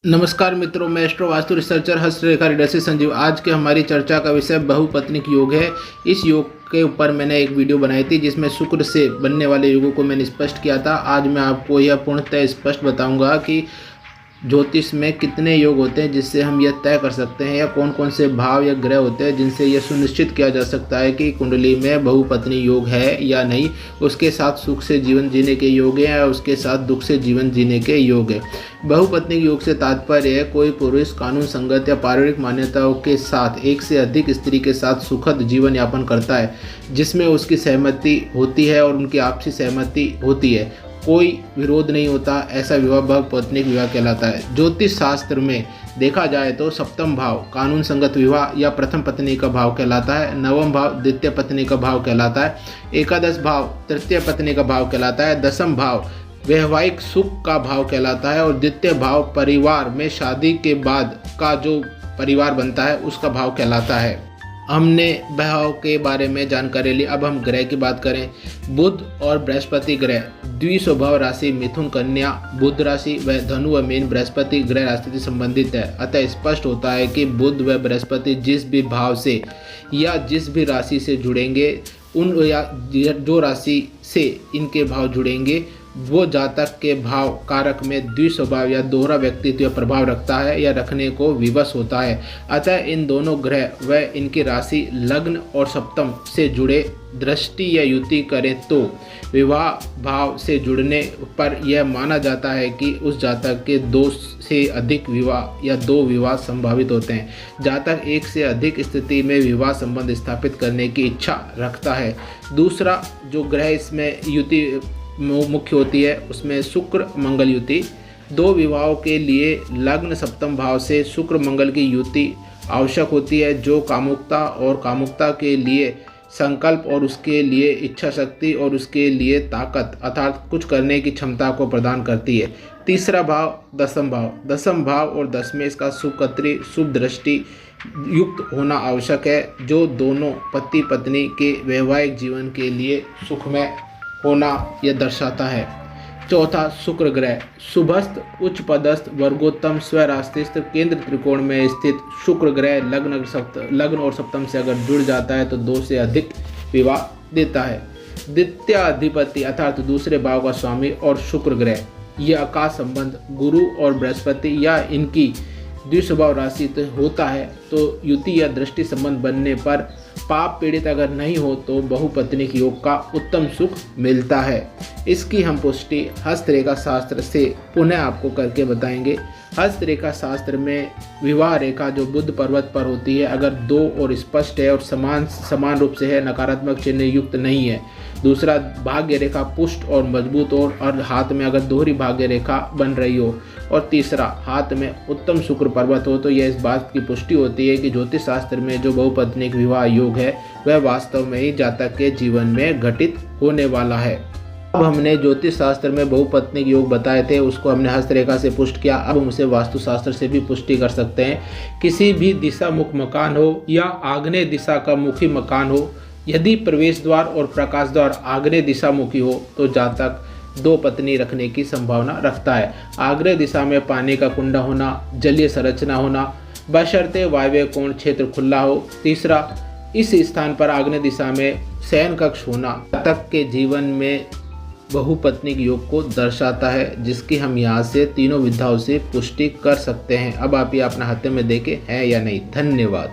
नमस्कार मित्रों, मैं एस्ट्रो वास्तु रिसर्चर हस्तरेखा रीडर से संजीव। आज के हमारी चर्चा का विषय बहुपत्नीक योग है। इस योग के ऊपर मैंने एक वीडियो बनाई थी जिसमें शुक्र से बनने वाले योगों को मैंने स्पष्ट किया था। आज मैं आपको यह पूर्णतः स्पष्ट बताऊंगा कि ज्योतिष में कितने योग होते हैं जिससे हम यह तय कर सकते हैं, या कौन कौन से भाव या ग्रह होते हैं जिनसे यह सुनिश्चित किया जा सकता है कि कुंडली में बहुपत्नी योग है या नहीं। उसके साथ सुख से जीवन जीने के योग हैं या उसके साथ दुख से जीवन जीने के योग है। बहुपत्नी योग से तात्पर्य है कोई पुरुष कानून संगत या पारिवारिक मान्यताओं के साथ एक से अधिक स्त्री के साथ सुखद जीवन यापन करता है, जिसमें उसकी सहमति होती है और उनकी आपसी सहमति होती है, कोई विरोध नहीं होता। ऐसा विवाह बहुपत्नीक विवाह कहलाता है। ज्योतिष शास्त्र में देखा जाए तो सप्तम भाव कानून संगत विवाह या प्रथम पत्नी का भाव कहलाता है, नवम भाव द्वितीय पत्नी का भाव कहलाता है, एकादश भाव तृतीय पत्नी का भाव कहलाता है, दसम भाव वैवाहिक सुख का भाव कहलाता है और द्वितीय भाव परिवार में शादी के बाद का जो परिवार बनता है उसका भाव कहलाता है। हमने भाव के बारे में जानकारी ली। अब हम ग्रह की बात करें। बुध और बृहस्पति ग्रह द्विस्वभाव राशि मिथुन कन्या बुध राशि व धनु व मीन बृहस्पति ग्रह राशि से संबंधित है। अतः स्पष्ट होता है कि बुध व बृहस्पति जिस भी भाव से या जिस भी राशि से जुड़ेंगे, उन या जो राशि से इनके भाव जुड़ेंगे वो जातक के भाव कारक में द्विस्वभाव या दोहरा व्यक्तित्व प्रभाव रखता है या रखने को विवश होता है। अतः इन दोनों ग्रह व इनकी राशि लग्न और सप्तम से जुड़े दृष्टि या युति करें तो विवाह भाव से जुड़ने पर यह माना जाता है कि उस जातक के दो से अधिक विवाह या दो विवाह संभावित होते हैं। जातक एक से अधिक स्थिति में विवाह संबंध स्थापित करने की इच्छा रखता है। दूसरा जो ग्रह इसमें युति मुख्य होती है उसमें शुक्र मंगल युति। दो विवाहों के लिए लग्न सप्तम भाव से शुक्र मंगल की युति आवश्यक होती है, जो कामुकता के लिए संकल्प और उसके लिए इच्छा शक्ति और उसके लिए ताकत अर्थात कुछ करने की क्षमता को प्रदान करती है। तीसरा भाव दसम भाव और दसवें इसका सुकत्री शुभ दृष्टि युक्त होना आवश्यक है, जो दोनों पति पत्नी के वैवाहिक जीवन के लिए सुखमय होना यह दर्शाता है। चौथा शुक्र ग्रह शुभस्थ उच्च पदस्थ वर्गोत्तम स्वरास्तिस्थ केंद्र त्रिकोण में स्थित शुक्र ग्रह लग्न और सप्तम से अगर जुड़ जाता है तो दो से अधिक विवाह देता है। द्वितीय अधिपति अर्थात दूसरे भाव का स्वामी और शुक्र ग्रह यह का संबंध गुरु और बृहस्पति या इनकी द्विस्वभाव राशि तो होता है, तो युति या दृष्टि संबंध बनने पर पाप पीड़ित अगर नहीं हो तो बहुपत्नीक योग का उत्तम सुख मिलता है। इसकी हम पुष्टि हस्तरेखा शास्त्र से पुनः आपको करके बताएंगे। हस्तरेखा शास्त्र में विवाह रेखा जो बुध पर्वत पर होती है अगर दो और स्पष्ट है और समान रूप से है, नकारात्मक चिन्ह युक्त नहीं है। दूसरा भाग्य रेखा पुष्ट और मजबूत हो और हाथ में अगर दोहरी भाग्य रेखा बन रही हो, और तीसरा हाथ में उत्तम शुक्र पर्वत हो, तो यह इस बात की पुष्टि होती है कि ज्योतिष शास्त्र में जो बहुपत्नीक विवाह योग है वह वास्तव में ही जातक के जीवन में घटित होने वाला है। अब हमने ज्योतिष शास्त्र में बहुपत्नीक योग बताए थे, उसको हमने हस्तरेखा से पुष्ट किया। अब हम उसे वास्तुशास्त्र से भी पुष्टि कर सकते हैं। किसी भी दिशा मुख मकान हो या आग्नेय दिशा का मुखी मकान हो, यदि प्रवेश द्वार और प्रकाश द्वार आग्नेय दिशा मुखी हो तो जातक दो पत्नी रखने की संभावना रखता है। आग्नेय दिशा में पानी का कुंडा होना, जलीय संरचना होना, बशर्ते वायव्य कोण क्षेत्र खुला हो। तीसरा इस स्थान पर आग्नेय दिशा में शयन कक्ष होना जातक के जीवन में बहुपत्नीक योग को दर्शाता है, जिसकी हम यहाँ से तीनों विधाओं से पुष्टि कर सकते हैं। अब आप ये अपना हाथ में देखें है या नहीं। धन्यवाद।